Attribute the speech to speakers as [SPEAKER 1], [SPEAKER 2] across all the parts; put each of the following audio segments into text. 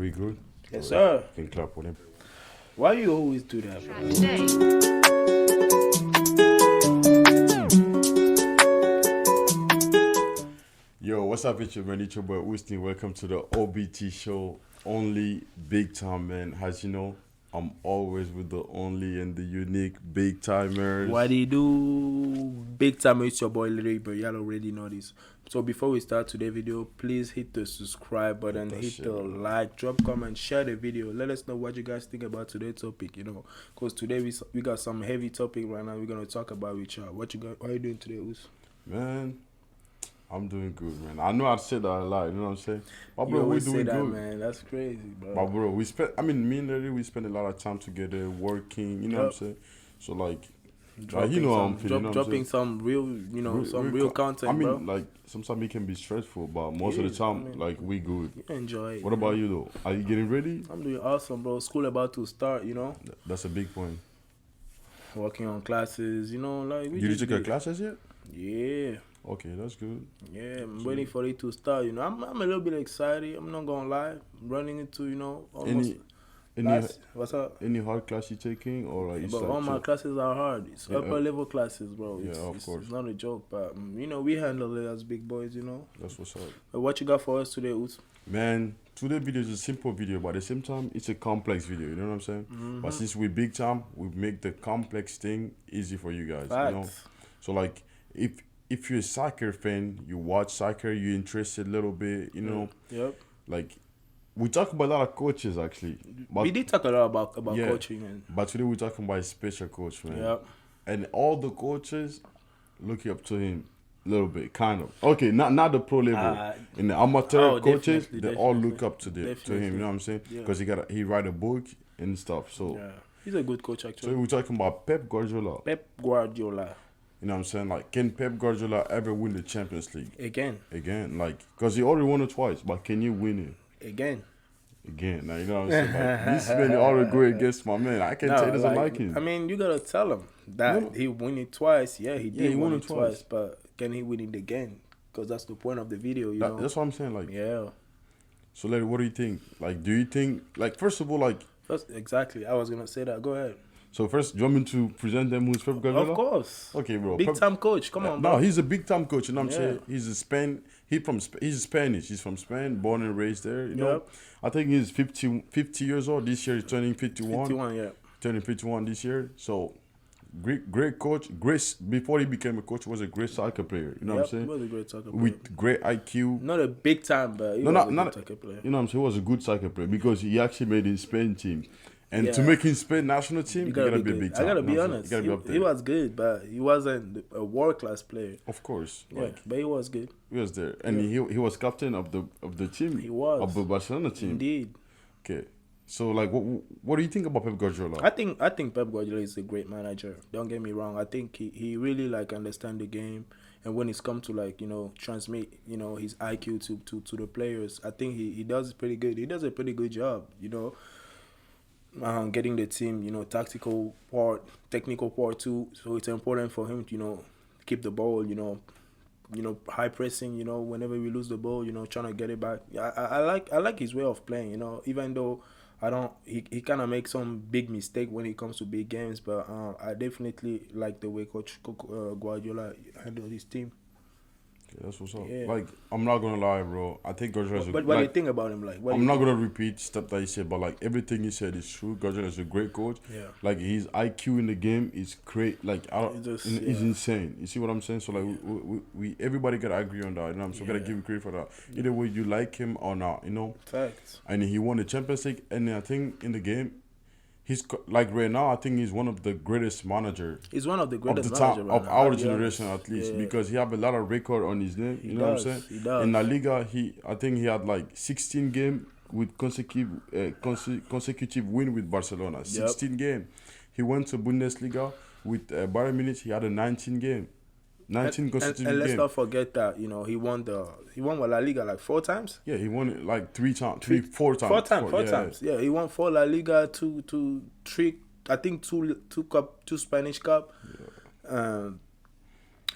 [SPEAKER 1] we good?
[SPEAKER 2] Yes, sir.
[SPEAKER 1] Can clap with him.
[SPEAKER 2] Why you always do that, bro?
[SPEAKER 1] Yo, what's up, it's your man, it's your boy Austin. Welcome to the OBT show. Only big time, man. As you know, I'm always with the only and the unique big timers.
[SPEAKER 2] What do you do? Big time, it's your boy Lily, but y'all already know this. So before we start today's video, please hit the subscribe button, hit the like, drop comment, share the video. Let us know what you guys think about today's topic, because today we got some heavy topic right now we're going to talk about with y'all. What are you doing today, Us?
[SPEAKER 1] Man, I'm doing good, man. I know I said that a lot, you know what I'm saying? But
[SPEAKER 2] You
[SPEAKER 1] bro, we're
[SPEAKER 2] always
[SPEAKER 1] doing
[SPEAKER 2] say that,
[SPEAKER 1] good.
[SPEAKER 2] man. That's crazy, bro.
[SPEAKER 1] But bro, me and Larry, we spend a lot of time together working, you know what I'm saying? So like, you know how I'm feeling.
[SPEAKER 2] Dropping some real, real content,
[SPEAKER 1] I mean,
[SPEAKER 2] bro.
[SPEAKER 1] like, sometimes it can be stressful, but most of the time, we good.
[SPEAKER 2] You enjoy it.
[SPEAKER 1] What about you, though? Are you getting ready?
[SPEAKER 2] I'm doing awesome, bro. School about to start,
[SPEAKER 1] That's a big point.
[SPEAKER 2] Working on classes, like we
[SPEAKER 1] Did you
[SPEAKER 2] just
[SPEAKER 1] take your
[SPEAKER 2] did.
[SPEAKER 1] classes yet?
[SPEAKER 2] Yeah.
[SPEAKER 1] Okay, that's good.
[SPEAKER 2] Yeah, I'm waiting for it to start, I'm a little bit excited. I'm not gonna lie. Running into, almost what's up?
[SPEAKER 1] Any hard class you taking, or like?
[SPEAKER 2] But all my classes are hard. It's upper level classes, bro.
[SPEAKER 1] Of course.
[SPEAKER 2] It's not a joke, but we handle it as big boys,
[SPEAKER 1] That's what's up.
[SPEAKER 2] But what you got for us today, Us?
[SPEAKER 1] Man, today's video is a simple video, but at the same time, it's a complex video. You know what I'm saying?
[SPEAKER 2] Mm-hmm.
[SPEAKER 1] But since we're big time, we make the complex thing easy for you guys.
[SPEAKER 2] Facts.
[SPEAKER 1] So like, if you're a soccer fan, you watch soccer, you're interested a little bit,
[SPEAKER 2] Yep.
[SPEAKER 1] like, we talk about a lot of coaches actually. But
[SPEAKER 2] We did talk a lot about coaching, man.
[SPEAKER 1] But today we're talking about a special coach, man.
[SPEAKER 2] Yep.
[SPEAKER 1] And all the coaches look up to him a little bit, kind of. Okay, not the pro level. In the amateur coaches, they all look up to him. You know what I'm saying? Because he write a book and stuff. So
[SPEAKER 2] yeah, he's a good coach actually.
[SPEAKER 1] So we're talking about Pep Guardiola.
[SPEAKER 2] Pep Guardiola.
[SPEAKER 1] You know what I'm saying? Like, can Pep Guardiola ever win the Champions League?
[SPEAKER 2] Again,
[SPEAKER 1] like, because he already won it twice, but can you win it?
[SPEAKER 2] Again.
[SPEAKER 1] Now, you know what I'm saying? Like, this man already go against my man. I can't say he doesn't like him.
[SPEAKER 2] I mean, you got to tell him that he won it twice. Yeah, he did win it twice. But can he win it again? Because that's the point of the video,
[SPEAKER 1] That's what I'm saying. Like,
[SPEAKER 2] yeah.
[SPEAKER 1] So, Larry, what do you think? Like, do you think, like, first of all, like...
[SPEAKER 2] Exactly. I was going to say that. Go ahead.
[SPEAKER 1] So first, do you want me to present them who's Pep Guardiola?
[SPEAKER 2] Of course.
[SPEAKER 1] Okay, bro.
[SPEAKER 2] Big time coach. Come on, bro.
[SPEAKER 1] No, he's a big time coach. You know what I'm saying? He's Spanish. He's from Spain, born and raised there. You know. I think he's 50 years old. This year he's turning 51.
[SPEAKER 2] 51, yeah.
[SPEAKER 1] Turning 51 this year. So great coach. Before he became a coach, was a great soccer player. You know what I'm saying?
[SPEAKER 2] He was a great soccer player.
[SPEAKER 1] With great IQ.
[SPEAKER 2] Not a big time, but he was a good soccer player.
[SPEAKER 1] You know what I'm saying? He was a good soccer player because he actually made his Spain team. And to make his Spain national team, you gotta be a big time.
[SPEAKER 2] I gotta be honest. He was good, but he wasn't a world class player.
[SPEAKER 1] Of course.
[SPEAKER 2] Yeah, but he was good.
[SPEAKER 1] He was there. And he was captain of the team.
[SPEAKER 2] He was.
[SPEAKER 1] Of the Barcelona team.
[SPEAKER 2] Indeed.
[SPEAKER 1] Okay. So like what do you think about Pep Guardiola?
[SPEAKER 2] I think Pep Guardiola is a great manager. Don't get me wrong. I think he really like understand the game, and when it's come to transmit his IQ to the players, I think he does pretty good. He does a pretty good job, getting the team, tactical part, technical part too. So it's important for him to, keep the ball, high pressing, whenever we lose the ball, trying to get it back. I like his way of playing, even though he kind of makes some big mistake when it comes to big games, but I definitely like the way Coach Guardiola handled his team.
[SPEAKER 1] Okay, that's what's up.
[SPEAKER 2] Yeah.
[SPEAKER 1] Like, I'm not gonna lie, bro. I think Guardiola is
[SPEAKER 2] But what do you think about him?
[SPEAKER 1] I'm not gonna repeat stuff that he said, but like everything he said is true. Guardiola is a great coach.
[SPEAKER 2] Yeah.
[SPEAKER 1] Like, his IQ in the game is great. Like, it's insane. You see what I'm saying? So like, we everybody gotta agree on that. You know, I'm so gotta give him credit for that. Either way, you like him or not.
[SPEAKER 2] Facts.
[SPEAKER 1] And he won the Champions League, and I think in the game, he's like right now. I think he's one of the greatest managers.
[SPEAKER 2] He's one of the greatest
[SPEAKER 1] managers of our generation, at least, because he have a lot of record on his name. You know what I'm saying?
[SPEAKER 2] He does.
[SPEAKER 1] In La Liga, I think he had like 16 games with consecutive win with Barcelona. 16 games. He went to Bundesliga with Bayern Munich. He had a 19 game. 19 consecutive games.
[SPEAKER 2] And let's not forget that he won La Liga like 4 times.
[SPEAKER 1] Yeah, he won it like 4 times.
[SPEAKER 2] 4 times. Yeah, he won 4 La Liga, 3. I think 2 Spanish Cup. Yeah.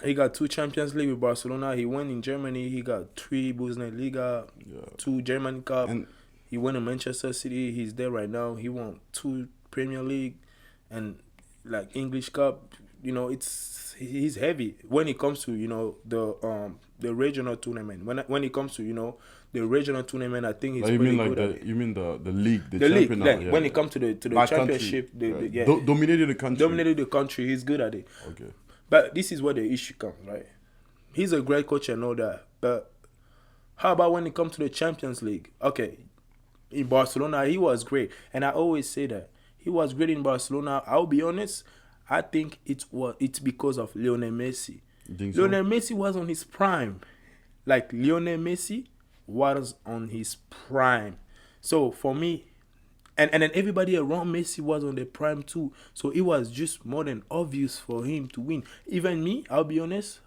[SPEAKER 2] He got 2 Champions League with Barcelona. He won in Germany. He got 3 Bundesliga, 2 German Cup.
[SPEAKER 1] And
[SPEAKER 2] He went to Manchester City. He's there right now. He won 2 Premier League and like English Cup. You know, he's heavy when it comes to the regional tournament. When it comes to the regional tournament, I think he's pretty good at it.
[SPEAKER 1] You mean the league, the
[SPEAKER 2] league?
[SPEAKER 1] champion?
[SPEAKER 2] Yeah. When it comes to the championship,
[SPEAKER 1] dominated the country.
[SPEAKER 2] Dominated the country. He's good at it.
[SPEAKER 1] Okay.
[SPEAKER 2] But this is where the issue comes, right? He's a great coach and all that, but how about when it comes to the Champions League? Okay, in Barcelona, he was great. And I always say that. He was great in Barcelona. I'll be honest, I think it's because of Lionel Messi.
[SPEAKER 1] You think
[SPEAKER 2] Lionel Messi was on his prime. Like, Lionel Messi was on his prime. So, for me, and then everybody around Messi was on their prime too. So, it was just more than obvious for him to win. Even me, I'll be honest,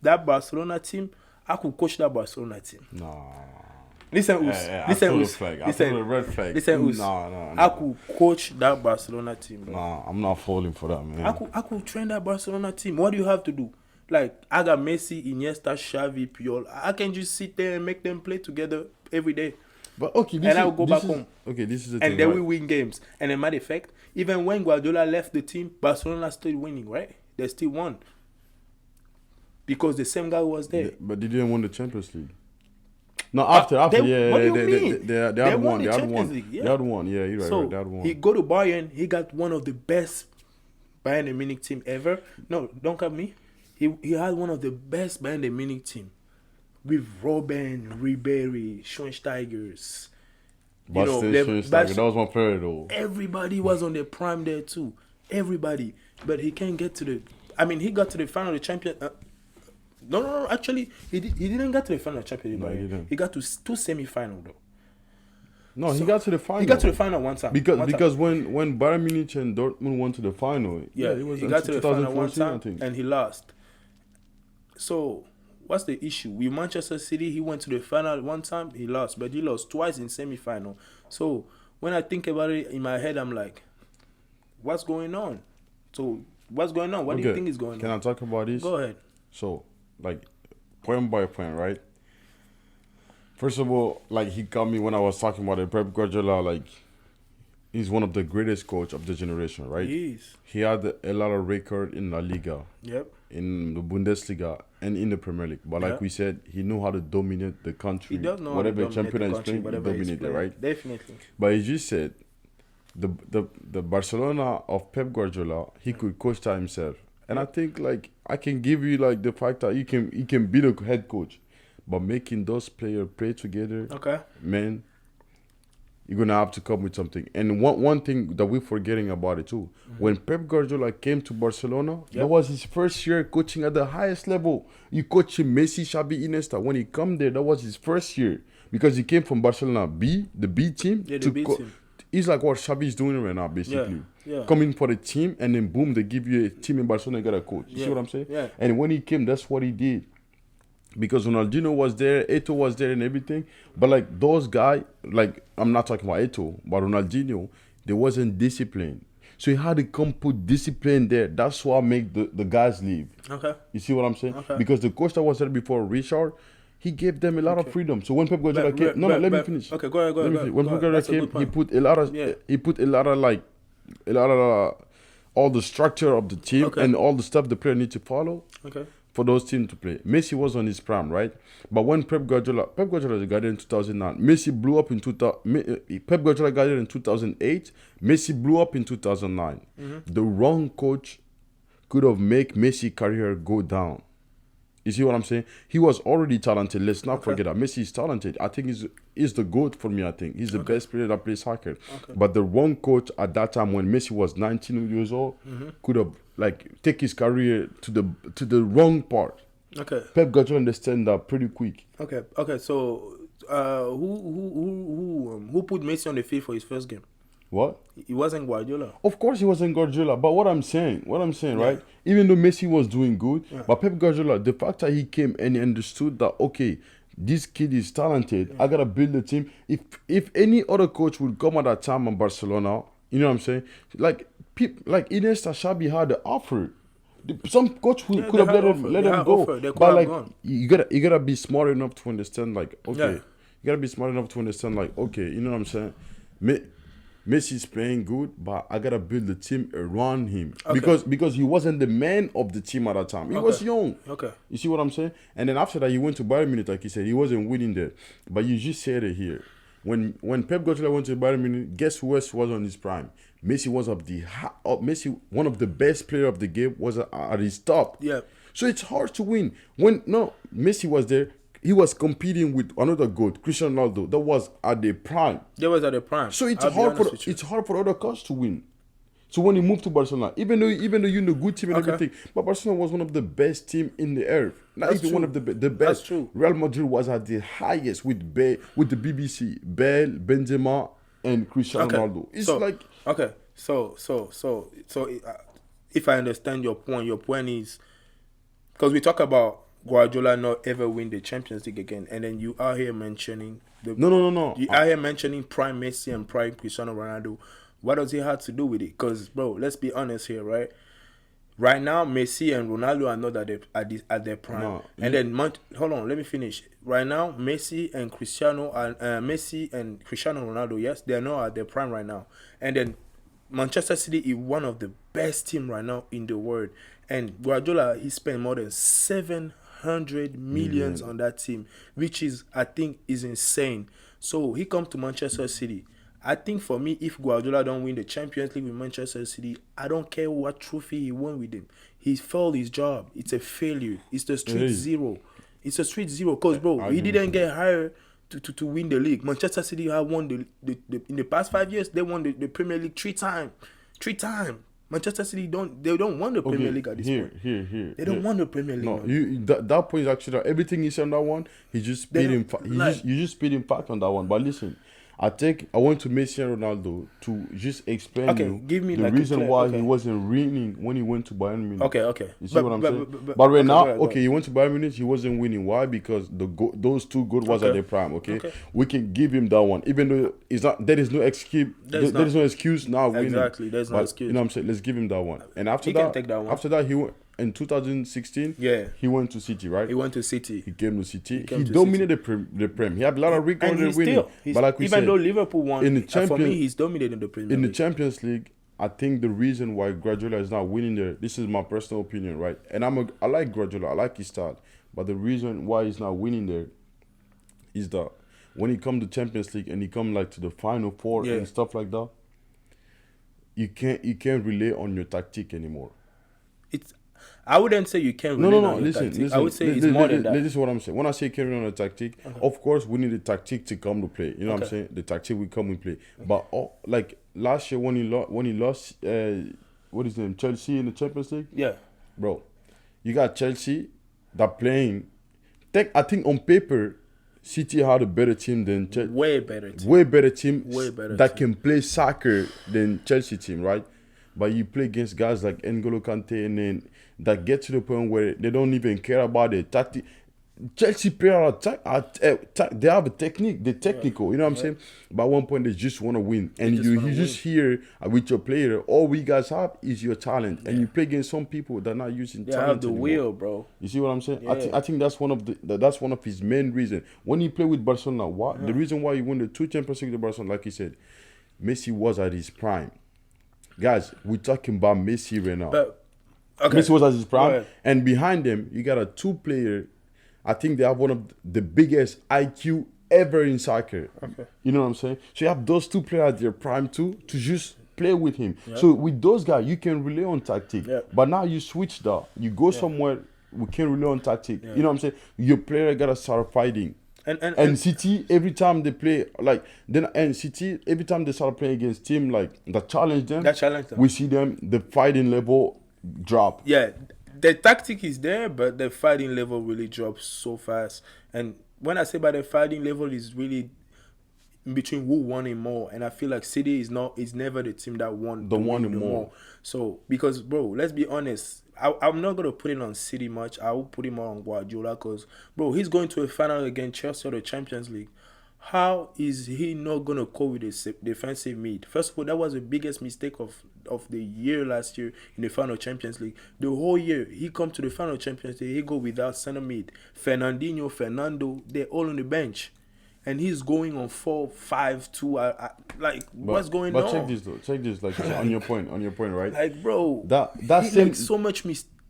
[SPEAKER 2] that Barcelona team, I could coach that Barcelona team.
[SPEAKER 1] Nah.
[SPEAKER 2] Listen,
[SPEAKER 1] listen, red flag.
[SPEAKER 2] Listen,
[SPEAKER 1] nah.
[SPEAKER 2] I could coach that Barcelona team. Bro.
[SPEAKER 1] Nah, I'm not falling for that, man.
[SPEAKER 2] I could train that Barcelona team. What do you have to do? Like, I got Messi, Iniesta, Xavi, Puyol. I can just sit there and make them play together every day.
[SPEAKER 1] But okay,
[SPEAKER 2] I'll go back home.
[SPEAKER 1] Okay, this is the thing.
[SPEAKER 2] And then we win games. And a matter of fact, even when Guardiola left the team, Barcelona still winning, right? They still won. Because the same guy was there.
[SPEAKER 1] But they didn't win the Champions League. No, after,
[SPEAKER 2] what do you mean?
[SPEAKER 1] They had won. They had won. They had won. Yeah, you're right.
[SPEAKER 2] So
[SPEAKER 1] they had won.
[SPEAKER 2] He go to Bayern. He got one of the best Bayern Munich team ever. No, don't cut me. He had one of the best Bayern Munich team with Robben, Ribéry, Schweinsteigers.
[SPEAKER 1] That was my favorite though.
[SPEAKER 2] Everybody was on their prime there too. Everybody, but he can't get to the. I mean, he got to the final of the champion. No. Actually, he didn't get to the final of the Champions League.
[SPEAKER 1] No, he didn't.
[SPEAKER 2] He got to 2 semi-final though.
[SPEAKER 1] No, he got to the final.
[SPEAKER 2] He got to the final one time.
[SPEAKER 1] Because when Bayern Munich and Dortmund went to the final,
[SPEAKER 2] he got to the final one time and he lost. So what's the issue? With Manchester City, he went to the final one time, he lost, but he lost twice in semi-final. So when I think about it in my head, I'm like, what's going on? So what's going on? What do you think is going on?
[SPEAKER 1] Can I talk about this?
[SPEAKER 2] Go ahead.
[SPEAKER 1] So, like, point by point, right? First of all, like, he got me when I was talking about it. Pep Guardiola, like, he's one of the greatest coach of the generation, right?
[SPEAKER 2] He is.
[SPEAKER 1] He had a lot of record in La Liga.
[SPEAKER 2] Yep.
[SPEAKER 1] In the Bundesliga and in the Premier League. But like we said, he knew how to dominate the country.
[SPEAKER 2] He does know
[SPEAKER 1] whatever
[SPEAKER 2] how to
[SPEAKER 1] champion is playing, he dominated, right?
[SPEAKER 2] Definitely.
[SPEAKER 1] But as you said, the Barcelona of Pep Guardiola, he could coach that himself. And I think, like, I can give you, like, the fact that he can be the head coach. But making those players play together, man, you're going to have to come with something. And one thing that we're forgetting about it, too. When Pep Guardiola came to Barcelona, that was his first year coaching at the highest level. You coach him, Messi, Xavi, Iniesta. When he come there, that was his first year. Because he came from Barcelona B, the B team.
[SPEAKER 2] Yeah, the B team.
[SPEAKER 1] It's like what Xavi is doing right now, basically.
[SPEAKER 2] Yeah.
[SPEAKER 1] Coming for the team, and then boom, they give you a team in Barcelona, you got a coach. You see what I'm saying?
[SPEAKER 2] Yeah.
[SPEAKER 1] And when he came, that's what he did. Because Ronaldinho was there, Eto'o was there and everything. But, like, those guys, like, I'm not talking about Eto'o, but Ronaldinho, they wasn't disciplined. So he had to come put discipline there. That's what make the guys leave.
[SPEAKER 2] Okay.
[SPEAKER 1] You see what I'm saying?
[SPEAKER 2] Okay.
[SPEAKER 1] Because the coach that was there before, Richard, he gave them a lot of freedom. So when Pep Guardiola came, let me finish.
[SPEAKER 2] Okay, go ahead.
[SPEAKER 1] When Pep Guardiola came, he put a lot of all the structure of the team and all the stuff the player need to follow.
[SPEAKER 2] Okay.
[SPEAKER 1] For those teams to play. Messi was on his prime, right? But when Pep Guardiola got in 2009. Messi blew up in 2000. Pep Guardiola got in 2008. Messi blew up in 2009. The wrong coach could have made Messi career go down. You see what I'm saying? He was already talented. Let's not forget that. Messi is talented. I think he's the GOAT for me, I think. He's the best player that plays soccer. But the wrong coach at that time when Messi was 19 years old could have, like, take his career to the wrong part.
[SPEAKER 2] Okay.
[SPEAKER 1] Pep got to understand that pretty quick.
[SPEAKER 2] Okay. So, who put Messi on the field for his first game?
[SPEAKER 1] What?
[SPEAKER 2] It wasn't Guardiola.
[SPEAKER 1] Of course, he wasn't Guardiola. But what I'm saying, right? Even though Messi was doing good, but Pep Guardiola, the fact that he came and he understood that, okay, this kid is talented. I gotta build a team. If any other coach would come at that time in Barcelona, you know what I'm saying? Like Iniesta, Xavi had the offer. Some coach could have let him go. But like, you gotta be smart enough to understand, like, okay, You gotta be smart enough to understand, like, okay, you know what I'm saying? Messi's playing good, but I gotta build the team around him because he wasn't the man of the team at that time. He was young.
[SPEAKER 2] Okay.
[SPEAKER 1] You see what I'm saying? And then after that, he went to Bayern Munich, like he said, he wasn't winning there. But you just said it here. When Pep Guardiola went to Bayern Munich, guess who else was on his prime? Messi was Messi, one of the best player of the game, was at his top.
[SPEAKER 2] Yeah.
[SPEAKER 1] So it's hard to win. Messi was there. He was competing with another GOAT, Cristiano Ronaldo, that was at the prime. So it's hard for other coach to win. So when he moved to Barcelona, even though you're in a good team and everything, but Barcelona was one of the best team in the earth. Not even one of the best.
[SPEAKER 2] That's true.
[SPEAKER 1] Real Madrid was at the highest with the BBC, Bale, Benzema, and Cristiano Ronaldo. It's
[SPEAKER 2] if I understand your point is because we talk about Guardiola not ever win the Champions League again, and then you are here mentioning
[SPEAKER 1] No.
[SPEAKER 2] You are here mentioning prime Messi and prime Cristiano Ronaldo. What does he have to do with it? Because, bro, let's be honest here, right? Right now, Messi and Ronaldo are not at their prime. No, and then, hold on, let me finish. Right now, Messi and Cristiano Ronaldo, yes, they are not at their prime right now. And then, Manchester City is one of the best teams right now in the world. And Guardiola, he spent more than 700 millions on that team, which is, I think, is insane. So he comes to Manchester City. I think for me, if Guardiola don't win the Champions League with Manchester City, I don't care what trophy he won with them. He failed his job. It's a failure. It's the street zero. It's a street zero. Because, bro, he didn't get hired to win the league. Manchester City have won in the past 5 years, they won the Premier League 3 times. 3 times. Manchester City don't want the Premier League at this point. They don't want the Premier League.
[SPEAKER 1] No, that point is actually everything he said on that one. He just spit in fact on that one. But listen, I want to Messi and Ronaldo to just explain the reason why he wasn't winning when he went to Bayern Munich.
[SPEAKER 2] Okay.
[SPEAKER 1] You see what I'm saying? But right now, he went to Bayern Munich, he wasn't winning. Why? Because those two good was at their prime. Okay, we can give him that one, even though it's not. There is no excuse. There is no excuse now winning.
[SPEAKER 2] Exactly, there's no excuse.
[SPEAKER 1] You know what I'm saying? Let's give him that one. And after that, he went. In 2016, he went to City, right?
[SPEAKER 2] He went to City.
[SPEAKER 1] He came to City. He dominated the Prem. He had a lot of records winning. But like we said,
[SPEAKER 2] even though Liverpool won, for me, he's dominating the Premier League.
[SPEAKER 1] In the Champions League, I think the reason why Guardiola is not winning there, this is my personal opinion, right? And I like Guardiola. I like his style. But the reason why he's not winning there is that when he come to Champions League and he come like to the Final Four and stuff like that, you can't rely on your tactic anymore.
[SPEAKER 2] I wouldn't say you can't rely on your tactic. I would say it's more than that.
[SPEAKER 1] This is what I'm saying. When I say carry on a tactic, of course we need the tactic to come to play. You know what I'm saying? The tactic will come and play. But like last year when he lost what is his name? Chelsea in the Champions League?
[SPEAKER 2] Yeah.
[SPEAKER 1] Bro, you got Chelsea that playing. I think on paper, City had a better team than Chelsea.
[SPEAKER 2] Way better team
[SPEAKER 1] that can play soccer than Chelsea team, right? But you play against guys like N'Golo Kante and then that get to the point where they don't even care about the tactic. Chelsea players they have a technique, they're technical, you know what I'm saying? But at one point they just want to win. And you just hear with your player, all we guys have is your talent. And you play against some people that are not using talent
[SPEAKER 2] have the
[SPEAKER 1] anymore.
[SPEAKER 2] will, bro.
[SPEAKER 1] You see what I'm saying? Yeah. I think that's one of his main reasons. When he played with Barcelona, the reason why he won the 2 Champions League with Barcelona, like he said, Messi was at his prime. Guys, we're talking about Messi right now. Messi was at his prime. And behind them, you got a 2 player. I think they have one of the biggest IQ ever in soccer. You know what I'm saying? So you have those 2 players at their prime too to just play with him. So with those guys, you can rely on tactic. But now you switch that. You go somewhere, we can rely on tactic. You know what I'm saying? Your player got to start fighting. And City, every time they play, every time they start playing against team like that challenge them, we see them, the fighting level drop.
[SPEAKER 2] Yeah, the tactic is there, but the fighting level really drops so fast. And when I say by the fighting level, is really in between who won it more. And I feel like City is never the team that won more. So because, bro, let's be honest. I'm not going to put it on City much. I will put it more on Guardiola because, bro, he's going to a final against Chelsea or the Champions League. How is he not going to cope with the defensive mid? First of all, that was the biggest mistake of the year last year in the final Champions League. The whole year, he come to the final Champions League, he go without center mid. Fernando, they're all on the bench. and he's going on 4-5-2. What's going on?
[SPEAKER 1] But check this. Like on your point, right?
[SPEAKER 2] Like, bro,
[SPEAKER 1] that
[SPEAKER 2] he
[SPEAKER 1] same
[SPEAKER 2] makes so much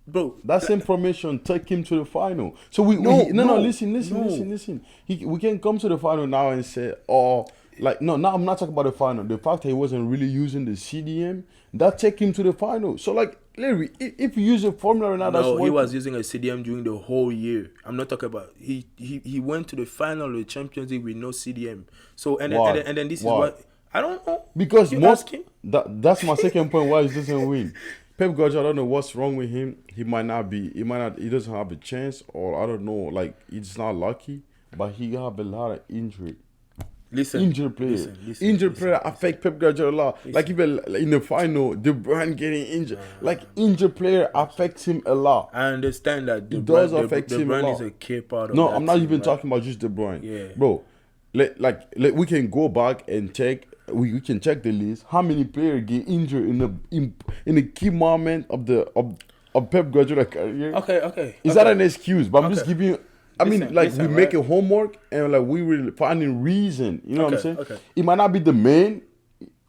[SPEAKER 2] bro.
[SPEAKER 1] That same formation take him to the final. So listen. We can come to the final now and say, oh, like no, I'm not talking about the final. The fact that he wasn't really using the CDM, that take him to the final. So like, Larry, if you use a formula now, that's
[SPEAKER 2] he was using a CDM during the whole year. I'm not talking about he went to the final of the Champions League with no CDM. So and then this is what I don't know.
[SPEAKER 1] Because that's my second point why he doesn't win. Pep Guardiola, I don't know what's wrong with him. He doesn't have a chance, or I don't know, like he's not lucky, but he have a lot of injury. Injured player affect Pep Guardiola. Like even in the final, De Bruyne getting injured. Like injured player affects him a lot.
[SPEAKER 2] I understand that.
[SPEAKER 1] It does affect him a lot.
[SPEAKER 2] De Bruyne is a key part of
[SPEAKER 1] No,
[SPEAKER 2] that
[SPEAKER 1] I'm not
[SPEAKER 2] team,
[SPEAKER 1] even talking about just De Bruyne.
[SPEAKER 2] Yeah,
[SPEAKER 1] bro. We can go back and check. We can check the list. How many players get injured in the key moment of Pep Guardiola career?
[SPEAKER 2] Okay.
[SPEAKER 1] Is that an excuse? But I'm just giving you. We
[SPEAKER 2] listen,
[SPEAKER 1] make a homework and like we will finding reason. You know what I'm saying?
[SPEAKER 2] Okay.
[SPEAKER 1] It might not be the main,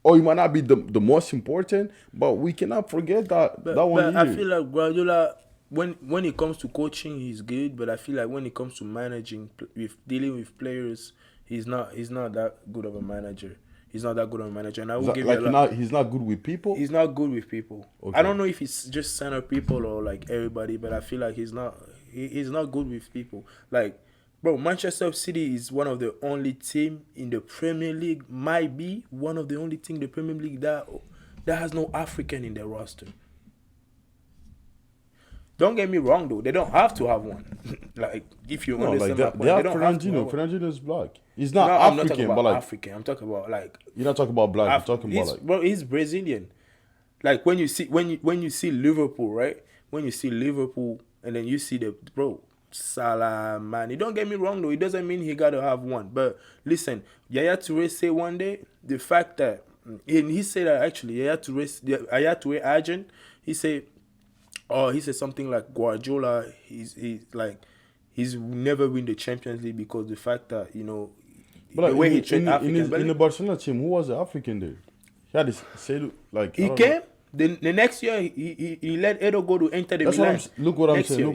[SPEAKER 1] or it might not be the most important, but we cannot forget that one.
[SPEAKER 2] But I feel like Guardiola, when it comes to coaching, he's good. But I feel like when it comes to managing, with dealing with players, he's not that good of a manager. He's not that good of a manager. And I will give you a lot.
[SPEAKER 1] He's not good with people.
[SPEAKER 2] He's not good with people.
[SPEAKER 1] Okay.
[SPEAKER 2] I don't know if he's just center people or like everybody, but I feel like he's not. He's not good with people. Like, bro, Manchester City is one of the only team in the Premier League. Might be one of the only team in the Premier League that has no African in their roster. Don't get me wrong though, they don't have to have one. Like, if you understand my point,
[SPEAKER 1] they have
[SPEAKER 2] don't
[SPEAKER 1] Fernandinho.
[SPEAKER 2] have to have
[SPEAKER 1] Fernandinho is black. He's not
[SPEAKER 2] I'm not
[SPEAKER 1] African,
[SPEAKER 2] talking
[SPEAKER 1] but
[SPEAKER 2] about
[SPEAKER 1] like
[SPEAKER 2] African. I'm talking about like.
[SPEAKER 1] You're not talking about black. You're talking about like.
[SPEAKER 2] Bro, he's Brazilian. Like when you see Liverpool, right? When you see Liverpool. And then you see Salah, man. Don't get me wrong, though. It doesn't mean he got to have one. But listen, Yaya Toure said one day, the fact that, and he said that actually, Yaya Toure agent, he said something like Guardiola, he's never win the Champions League because the fact that,
[SPEAKER 1] but
[SPEAKER 2] the way he trained Africans.
[SPEAKER 1] In the Barcelona team, who was the African there? He had this, like...
[SPEAKER 2] He came... The next year he let Edo go to enter the Milan.
[SPEAKER 1] Look what I'm saying.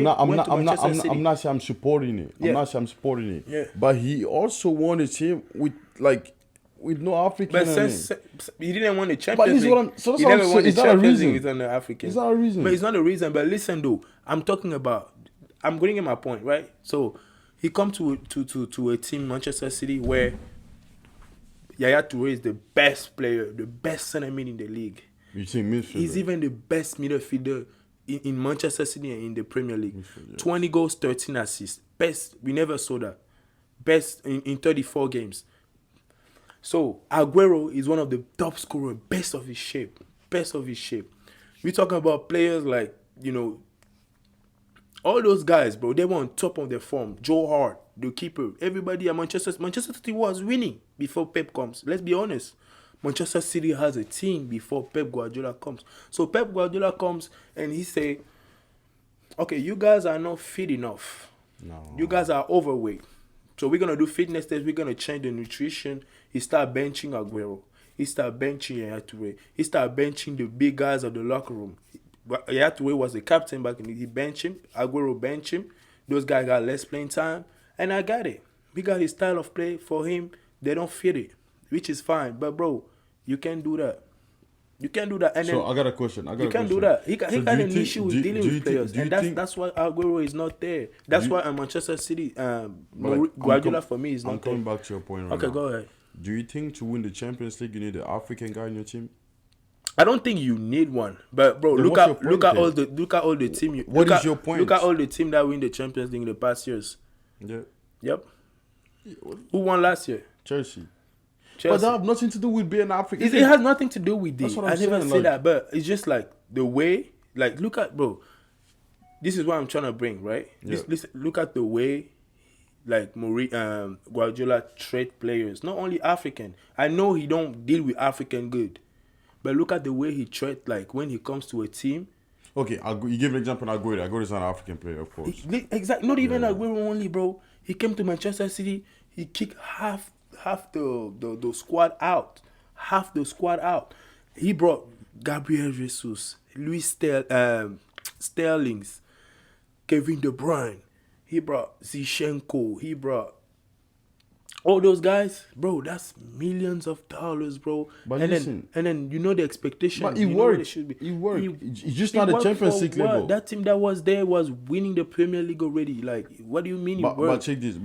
[SPEAKER 1] I'm not saying I'm supporting it.
[SPEAKER 2] Yeah.
[SPEAKER 1] I'm not saying I'm supporting it.
[SPEAKER 2] Yeah.
[SPEAKER 1] But he also won a team with no African.
[SPEAKER 2] But since he didn't win the Champions League, he never won the Champions League with the African.
[SPEAKER 1] It's not a reason.
[SPEAKER 2] But it's not a reason. But listen, though, I'm getting at my point, right? So he come to a team, Manchester City, where Yaya Toure is the best player, the best center mid in the league.
[SPEAKER 1] You think midfielder?
[SPEAKER 2] He's even the best midfielder in Manchester City and in the Premier League. Yes. 20 goals, 13 assists. Best. We never saw that. Best in 34 games. So, Aguero is one of the top scorers, best of his shape. We're talking about players like, all those guys, bro, they were on top of their form. Joe Hart, the keeper, everybody at Manchester City was winning before Pep comes. Let's be honest. Manchester City has a team before Pep Guardiola comes. So Pep Guardiola comes and he say, okay, you guys are not fit enough.
[SPEAKER 1] No.
[SPEAKER 2] You guys are overweight. So we're going to do fitness tests. We're going to change the nutrition. He start benching Aguero. He start benching Yaya Toure. He start benching the big guys of the locker room. Yaya Toure was the captain back in the day. He bench him. Aguero bench him. Those guys got less playing time. And I got it. We got his style of play for him. They don't fit it. Which is fine, but bro, you can't do that. And
[SPEAKER 1] so I got a question.
[SPEAKER 2] You can't do that. He got an issue with dealing with players, and that's why Aguero is not there. That's why Manchester City, Guardiola for me is not there.
[SPEAKER 1] I'm coming back to your point right now.
[SPEAKER 2] Okay, go ahead.
[SPEAKER 1] Do you think to win the Champions League you need an African guy in your team?
[SPEAKER 2] I don't think you need one, but bro, look at all the team.
[SPEAKER 1] What is your point?
[SPEAKER 2] Look at all the team that win the Champions League in the past years.
[SPEAKER 1] Yeah.
[SPEAKER 2] Yep. Who won last year?
[SPEAKER 1] Chelsea. But that have nothing to do with being African.
[SPEAKER 2] It has nothing to do with it. I never say
[SPEAKER 1] like,
[SPEAKER 2] that, but it's just like the way, like, look at, bro, this is what I'm trying to bring, right?
[SPEAKER 1] Yeah.
[SPEAKER 2] Look at the way, like, Guardiola trade players, not only African. I know he don't deal with African good, but look at the way he trade, like, when he comes to a team.
[SPEAKER 1] Okay, you give an example of Aguero. Aguero is not an African player, of course.
[SPEAKER 2] Exactly. Not even Aguero only, bro. He came to Manchester City. He kicked half the squad out. Half the squad out. He brought Gabriel Jesus, Sterlings, Kevin De Bruyne. He brought Zinchenko. He brought all those guys, bro. That's millions of dollars, bro.
[SPEAKER 1] But
[SPEAKER 2] and
[SPEAKER 1] listen,
[SPEAKER 2] then you know the expectation.
[SPEAKER 1] But it worked. It should be. It worked. It's just not a Champions League level.
[SPEAKER 2] That team that was there was winning the Premier League already. Like, what do you mean?
[SPEAKER 1] But check this.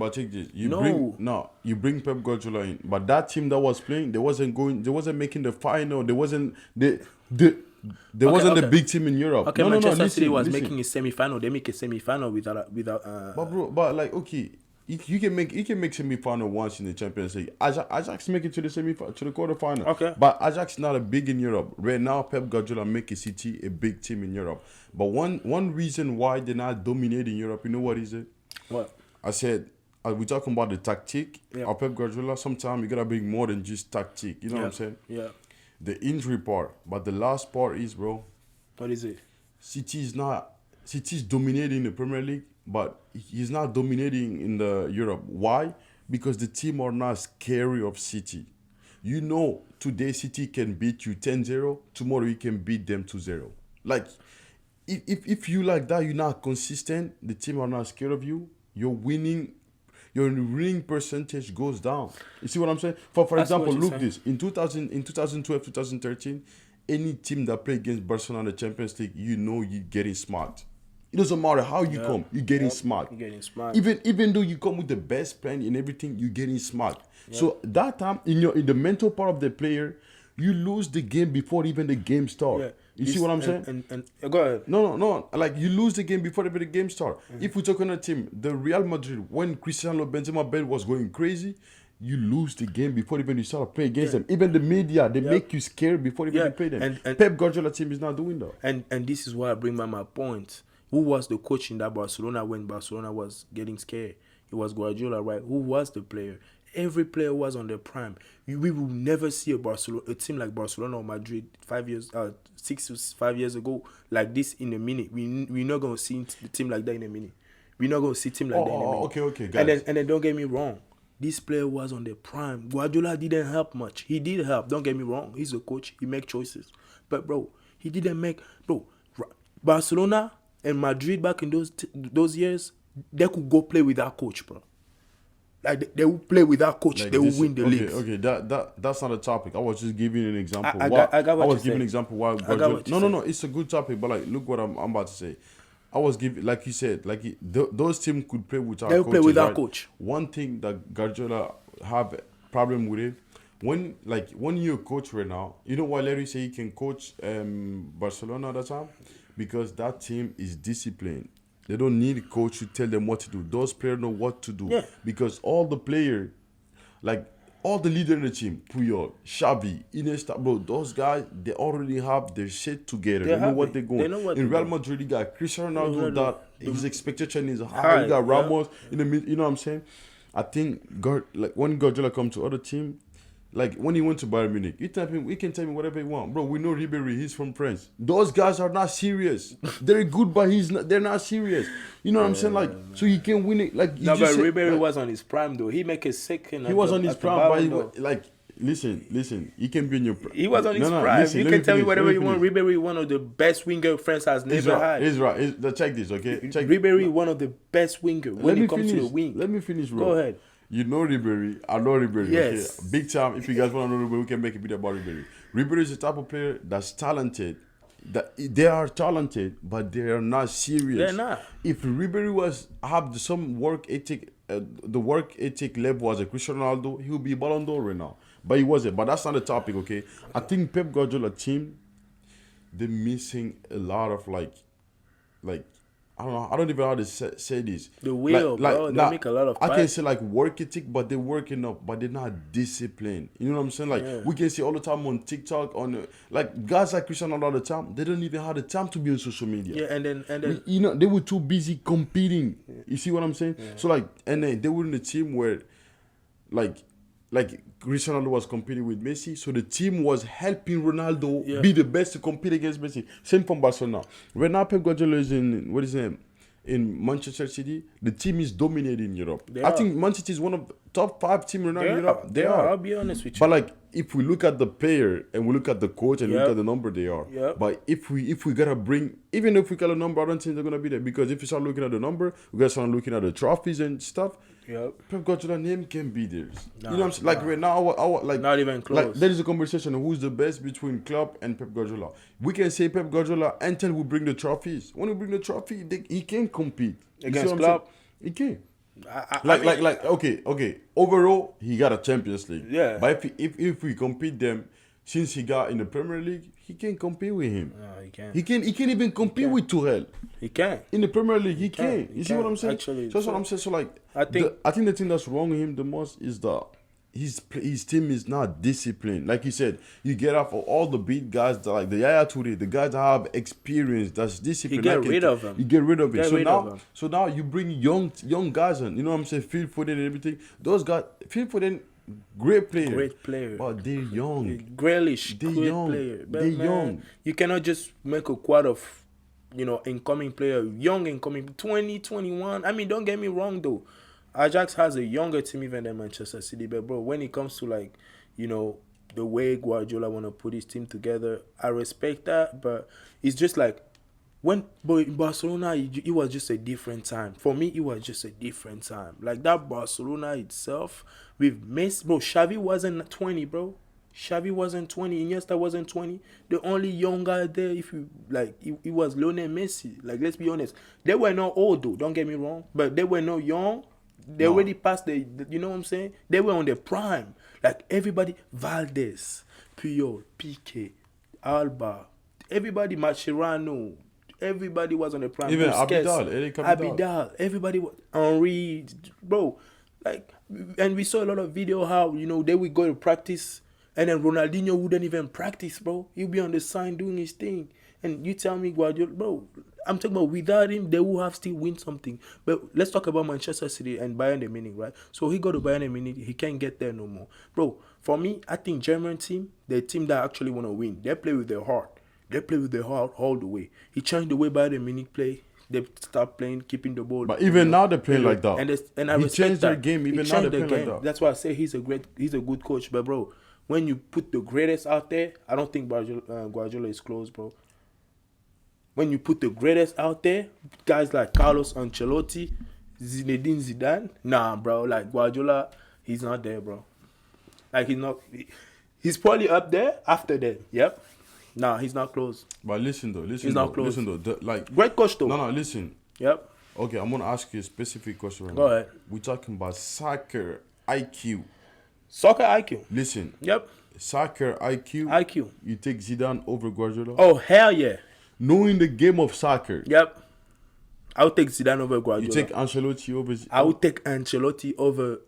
[SPEAKER 1] You bring Pep Guardiola in, but that team that was playing, they wasn't making the final. There wasn't the big team in Europe.
[SPEAKER 2] Okay, Manchester City was making a semi-final. They make a semi-final without.
[SPEAKER 1] But like, okay. You can make semi-final once in the Champions League. Ajax make it to the quarterfinal.
[SPEAKER 2] Okay.
[SPEAKER 1] But Ajax is not a big in Europe. Right now, Pep Guardiola make a City a big team in Europe. But one reason why they're not dominating Europe, you know what is it?
[SPEAKER 2] What?
[SPEAKER 1] I said, we're talking about the tactic.
[SPEAKER 2] Yeah.
[SPEAKER 1] Of Pep Guardiola, sometimes you gotta bring more than just tactic. You know what I'm saying?
[SPEAKER 2] Yeah.
[SPEAKER 1] The injury part, but the last part is, bro.
[SPEAKER 2] What is it?
[SPEAKER 1] City's dominating the Premier League. But he's not dominating in the Europe. Why? Because the team are not scary of City. You know, today City can beat you 10-0. Tomorrow you can beat them 2-0. Like, if you like that, you're not consistent. The team are not scared of you. Your winning percentage goes down. You see what I'm saying? For example, look this. In 2012, 2013, any team that play against Barcelona in the Champions League, you know you're getting smart. It doesn't matter how you come, you're getting smart.
[SPEAKER 2] You're getting smart.
[SPEAKER 1] Even though you come with the best plan and everything, you're getting smart. Yeah. So that time, in the mental part of the player, you lose the game before even the game starts. Yeah. You see what I'm saying?
[SPEAKER 2] And go ahead.
[SPEAKER 1] No. Like, you lose the game before even the game starts. Mm-hmm. If we talk on a team, the Real Madrid, when Cristiano Benzema bed was going crazy, you lose the game before even you start playing against them. Even the media, they make you scared before even you play them. And Pep Guardiola team is not doing that.
[SPEAKER 2] And this is why I bring back my point. Who was the coach in that Barcelona when Barcelona was getting scared? It was Guardiola, right? Who was the player? Every player was on their prime. We will never see a team like Barcelona or Madrid 6 to 5 years ago like this in a minute. We're not gonna see a team like that in a minute. We're not gonna see a team like that in a minute.
[SPEAKER 1] Okay, guys.
[SPEAKER 2] And then don't get me wrong. This player was on their prime. Guardiola didn't help much. He did help. Don't get me wrong. He's a coach. He make choices. But bro, he didn't make Barcelona and Madrid back in those years, they could go play with that coach, bro. Like, they will play with that coach, like they will win the league.
[SPEAKER 1] Okay, that's not a topic. I was just giving an example.
[SPEAKER 2] I was giving
[SPEAKER 1] an example why. No, it's a good topic, but like, look what I'm about to say. I was giving, like you said, like those teams could play without.
[SPEAKER 2] They will play without coach.
[SPEAKER 1] One thing that Guardiola have a problem with it, when you're a coach right now, you know why Larry say he can coach Barcelona at that time? Because that team is disciplined. They don't need a coach to tell them what to do. Those players know what to do. Yeah. Because all the players, like all the leaders in the team, Puyol, Xavi, Iniesta, bro, those guys, they already have their shit together. They know what they're going. In Real Madrid, you got Cristiano Ronaldo, that his expectation is high. You got Ramos in the mid. You know what I'm saying? I think when Guardiola comes to other team, like when he went to Bayern Munich, he can tell me whatever he want. Bro, we know Ribéry, he's from France. Those guys are not serious. They're good, but they're not serious. You know what I'm saying? Like, so he can win it. Like,
[SPEAKER 2] no, but Ribéry was on his prime though. He make a second.
[SPEAKER 1] He was on his prime, but listen, he can be in your prime.
[SPEAKER 2] He was on his prime. Listen, you can tell me whatever you want. Ribéry, one of the best winger France has never had.
[SPEAKER 1] He's right. Check this, okay?
[SPEAKER 2] Ribéry, one of the best winger when it comes to the wing.
[SPEAKER 1] Let me finish, bro.
[SPEAKER 2] Go ahead.
[SPEAKER 1] You know Ribéry. I know Ribéry.
[SPEAKER 2] Yes.
[SPEAKER 1] Okay? Big time. If you guys want to know Ribéry, we can make a video about Ribéry. Ribéry is the type of player that's talented. They are talented, but they are not serious.
[SPEAKER 2] They're not.
[SPEAKER 1] If Ribéry have some work ethic, the work ethic level as a Cristiano Ronaldo, he would be Ballon d'Or right now. But he wasn't. But that's not the topic, okay? I think Pep Guardiola team, they're missing a lot of like I don't know. I don't even know how to say this.
[SPEAKER 2] The will, bro. They make a lot of.
[SPEAKER 1] I can say like work ethic, but they're working up, but they're not disciplined. You know what I'm saying? Like we can see all the time on TikTok, like guys like Cristiano all the time. They don't even have the time to be on social media.
[SPEAKER 2] Yeah, and then
[SPEAKER 1] you know they were too busy competing. Yeah. You see what I'm saying? Yeah. So like, and then they were in a team where, like Cristiano was competing with Messi, so the team was helping Ronaldo be the best to compete against Messi. Same from Barcelona. Right now, Pep Guardiola is in, what is his name? in Manchester City, the team is dominating Europe. I think Man City is one of the top 5 teams right now in Europe. They are.
[SPEAKER 2] I'll be honest with you.
[SPEAKER 1] But like, if we look at the player and we look at the coach and look at the number, they are. But if we gotta bring, even if we got a number, I don't think they're gonna be there, because if you start looking at the number, we gotta start looking at the trophies and stuff. Pep Guardiola name can be theirs. You know what I'm saying? Like right now, like
[SPEAKER 2] not even close.
[SPEAKER 1] Like there is a conversation of who's the best between Klopp and Pep Guardiola. We can say Pep Guardiola until we bring the trophies. When we bring the trophy, he can't compete
[SPEAKER 2] against Klopp.
[SPEAKER 1] He can't. Okay. Overall, he got a Champions League.
[SPEAKER 2] Yeah.
[SPEAKER 1] But if we compete them, since he got in the Premier League, he can't compete with him.
[SPEAKER 2] No, he can't.
[SPEAKER 1] He can't even compete with Tuchel.
[SPEAKER 2] He can't.
[SPEAKER 1] In the Premier League, he can't. You see what I'm saying?
[SPEAKER 2] Actually,
[SPEAKER 1] so that's what I'm saying. So like,
[SPEAKER 2] I think
[SPEAKER 1] the thing that's wrong with him the most is that his team is not disciplined. Like you said, you get off of all the beat guys that, like the Yaya Toure, the guys that have experience, that's disciplined.
[SPEAKER 2] You get rid of them.
[SPEAKER 1] You get rid of it. So now you bring young guys in. You know what I'm saying? Phil Foden and everything. Those guys, Phil Foden, great player. But they're young.
[SPEAKER 2] Grealish,
[SPEAKER 1] they're
[SPEAKER 2] great
[SPEAKER 1] young.
[SPEAKER 2] player. But
[SPEAKER 1] they're
[SPEAKER 2] man,
[SPEAKER 1] young.
[SPEAKER 2] You cannot just make a quad of, incoming player, young incoming, 20, 21. I mean, don't get me wrong though. Ajax has a younger team even than Manchester City. But bro, when it comes to like, the way Guardiola want to put his team together, I respect that. But it's just like, in Barcelona, it was just a different time. For me, it was just a different time. Like that Barcelona itself, with Messi, bro, Xavi wasn't 20, bro. Xavi wasn't 20. Iniesta wasn't 20. The only young guy there, if you like, it was Lionel Messi. Like, let's be honest. They were not old, though. Don't get me wrong. But they were not young. They already passed the, you know what I'm saying? They were on their prime. Like, everybody, Valdez, Puyol, Piqué, Alba, everybody, Mascherano, everybody was on the prime.
[SPEAKER 1] Even
[SPEAKER 2] Abidal, everybody was, Henry, bro. Like, and we saw a lot of video how, they would go to practice, and then Ronaldinho wouldn't even practice, bro. He'd be on the sign doing his thing. And you tell me, Guardiola, bro, I'm talking about without him, they will have still win something. But let's talk about Manchester City and Bayern Munich, right? So he got to Bayern Munich, he can't get there no more. Bro, for me, I think German team, the team that actually want to win, they play with their heart. They play with their heart all the way. He changed the way Bayern Munich play. They start playing, keeping the ball.
[SPEAKER 1] But even now they play like that.
[SPEAKER 2] And I
[SPEAKER 1] he changed their game. Even now they play like that.
[SPEAKER 2] That's why I say he's a good coach. But bro, when you put the greatest out there, I don't think Guardiola is close, bro. When you put the greatest out there, guys like Carlos Ancelotti, Zinedine Zidane, nah, bro. Like Guardiola, he's not there, bro. Like he's probably up there after them. Yep. Nah, he's not close.
[SPEAKER 1] But listen though.
[SPEAKER 2] He's not close.
[SPEAKER 1] Listen though.
[SPEAKER 2] Great coach though.
[SPEAKER 1] No, listen.
[SPEAKER 2] Yep.
[SPEAKER 1] Okay, I'm gonna ask you a specific question right now.
[SPEAKER 2] Go ahead.
[SPEAKER 1] We're talking about soccer IQ.
[SPEAKER 2] Soccer IQ.
[SPEAKER 1] Listen.
[SPEAKER 2] Yep.
[SPEAKER 1] Soccer IQ.
[SPEAKER 2] IQ.
[SPEAKER 1] You take Zidane over Guardiola?
[SPEAKER 2] Oh, hell yeah.
[SPEAKER 1] Knowing the game of soccer.
[SPEAKER 2] Yep. I would take Zidane over Guardiola.
[SPEAKER 1] You take Ancelotti over Zidane?
[SPEAKER 2] I would take Ancelotti over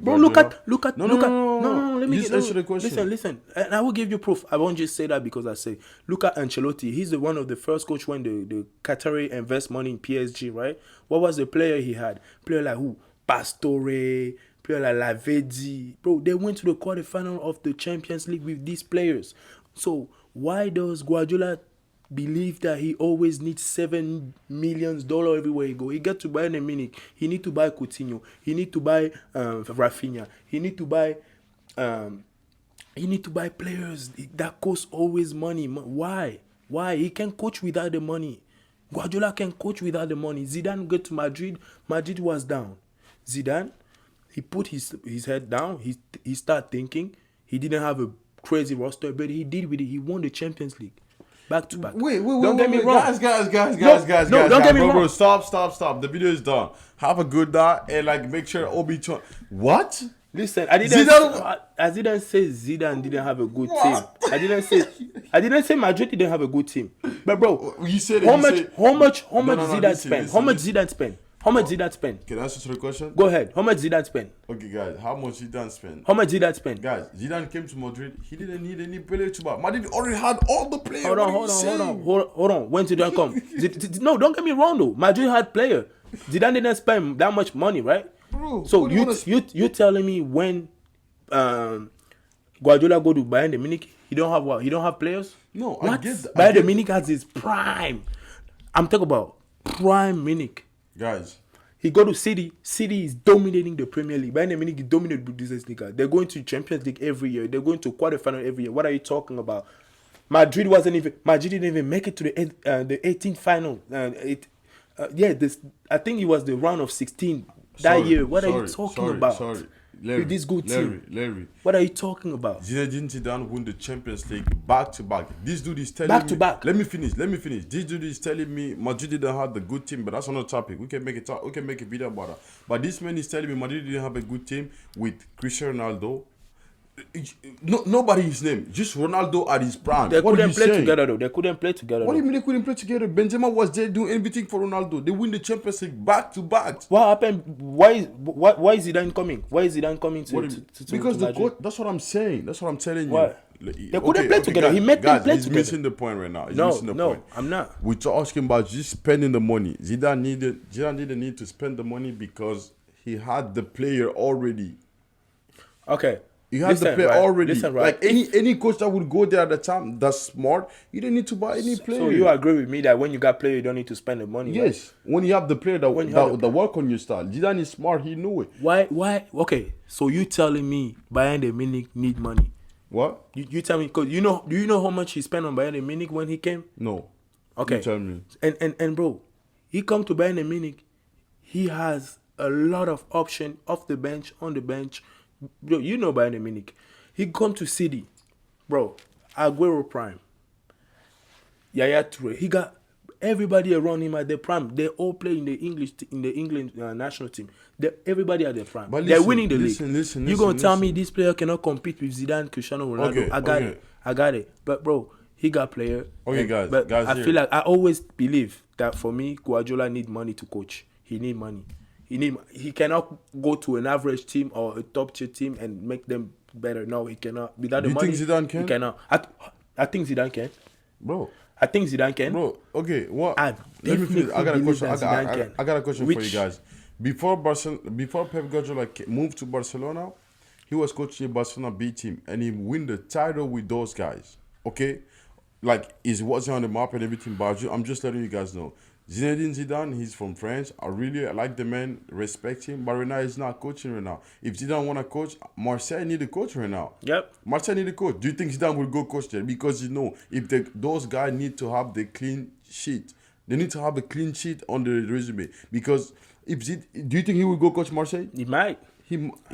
[SPEAKER 2] Bro, look at. No. Let me
[SPEAKER 1] answer the question.
[SPEAKER 2] Listen. And I will give you proof. I won't just say that because I say, look at Ancelotti. He's one of the first coach when the Qatari invest money in PSG, right? What was the player he had? Player like who? Pastore, player like Lavezzi. Bro, they went to the quarterfinal of the Champions League with these players. So why does Guardiola believe that he always needs $7 million everywhere he go? He get to Bayern Munich. He need to buy Coutinho. He need to buy Rafinha. He need to buy players that cost always money. Why? He can coach without the money. Guardiola can coach without the money. Zidane get to Madrid. Madrid was down. Zidane, he put his head down. He start thinking. He didn't have a crazy roster, but he did with it. He won the Champions League. Back to back.
[SPEAKER 1] Wait.
[SPEAKER 2] Don't get me wrong.
[SPEAKER 1] Guys, don't
[SPEAKER 2] get me wrong.
[SPEAKER 1] Bro, stop. The video is done. Have a good night and make sure Obi. What?
[SPEAKER 2] Listen, I didn't say Zidane didn't have a good team. I didn't say Madrid didn't have a good team. But bro,
[SPEAKER 1] you said
[SPEAKER 2] how much Zidane spent? How much Zidane spent? How much Zidane spend?
[SPEAKER 1] Can I answer the question?
[SPEAKER 2] Go ahead. How much Zidane spend?
[SPEAKER 1] Okay, guys. How much Zidane spend?
[SPEAKER 2] How much Zidane spend?
[SPEAKER 1] Guys, Zidane came to Madrid. He didn't need any player to buy. Madrid already had all the players.
[SPEAKER 2] Hold on. When Zidane come? No, don't get me wrong though. Madrid had player. Zidane didn't spend that much money, right?
[SPEAKER 1] Bro,
[SPEAKER 2] so you telling me when Guardiola go to Bayern Munich, he don't have what? He don't have players?
[SPEAKER 1] No,
[SPEAKER 2] what?
[SPEAKER 1] I get that.
[SPEAKER 2] Bayern Munich has his prime. I'm talking about Prime Munich.
[SPEAKER 1] Guys.
[SPEAKER 2] He go to City. City is dominating the Premier League. Bayern Munich is dominating the Bundesliga. They're going to Champions League every year. They're going to quarterfinal every year. What are you talking about? Madrid didn't even make it to the 18th final. I think it was the round of 16 that year. What are you talking about?
[SPEAKER 1] Larry,
[SPEAKER 2] with this good team.
[SPEAKER 1] Larry.
[SPEAKER 2] What are you talking about?
[SPEAKER 1] Zinedine Zidane won the Champions League back to back. This dude is telling
[SPEAKER 2] back
[SPEAKER 1] me.
[SPEAKER 2] To back.
[SPEAKER 1] Let me finish. This dude is telling me Madrid didn't have the good team, but that's another topic. We can make a video about that. But this man is telling me Madrid didn't have a good team with Cristiano Ronaldo. No, nobody his name. Just Ronaldo at his prime.
[SPEAKER 2] They couldn't play together though. They couldn't play together.
[SPEAKER 1] What do you mean they couldn't play together? Benzema was there doing everything for Ronaldo. They win the Champions League back to back.
[SPEAKER 2] What happened? Why is Zidane coming? Why is Zidane coming to
[SPEAKER 1] because
[SPEAKER 2] the
[SPEAKER 1] coach? That's what I'm saying. That's what I'm telling you.
[SPEAKER 2] What? They couldn't play together.
[SPEAKER 1] Guys,
[SPEAKER 2] he made them play
[SPEAKER 1] he's
[SPEAKER 2] together.
[SPEAKER 1] Missing the point right now.
[SPEAKER 2] No, I'm not.
[SPEAKER 1] We're talking about just spending the money. Zidane didn't need to spend the money because he had the player already.
[SPEAKER 2] Okay.
[SPEAKER 1] You have the player already. Like any coach that would go there at the time that's smart, you don't need to buy any player.
[SPEAKER 2] So you agree with me that when you got player, you don't need to spend the money?
[SPEAKER 1] Yes. Right? When you have the player that work on your style. Zidane is smart. He knew it.
[SPEAKER 2] Why? Okay. So you telling me Bayern Munich need money?
[SPEAKER 1] What?
[SPEAKER 2] You tell me, because do you know how much he spent on Bayern Munich when he came?
[SPEAKER 1] No.
[SPEAKER 2] Okay.
[SPEAKER 1] You tell me.
[SPEAKER 2] And bro, he come to Bayern Munich, he has a lot of option off the bench, on the bench. Bro, you know Bayern Munich. He come to City, bro. Aguero prime. Yaya Toure. He got everybody around him at their prime. They all play in the England national team. Everybody at their prime. But they're winning the league. You gonna tell me this player cannot compete with Zidane, Cristiano Ronaldo? Okay, I got it. But bro, he got player.
[SPEAKER 1] Okay, guys.
[SPEAKER 2] I feel like I always believe that for me, Guardiola need money to coach. He need money. He cannot go to an average team or a top tier team and make them better. No, he cannot. Without the money,
[SPEAKER 1] you think Zidane can?
[SPEAKER 2] He cannot. I think Zidane can.
[SPEAKER 1] Bro.
[SPEAKER 2] I think Zidane can.
[SPEAKER 1] Bro, okay, what? Let me finish. I got a question. I got a question for you guys. Before Pep Guardiola moved to Barcelona, he was coaching a Barcelona B team and he win the title with those guys. Okay? Like, he wasn't on the map and everything, but I'm just letting you guys know. Zinedine Zidane, he's from France. I really like the man, respect him, but right now he's not coaching right now. If Zidane want to coach, Marseille need a coach right now.
[SPEAKER 2] Yep.
[SPEAKER 1] Marseille need a coach. Do you think Zidane will go coach there? Because if those guys need to have the clean sheet. They need to have a clean sheet on the resume. Because do you think he will go coach Marseille?
[SPEAKER 2] He might.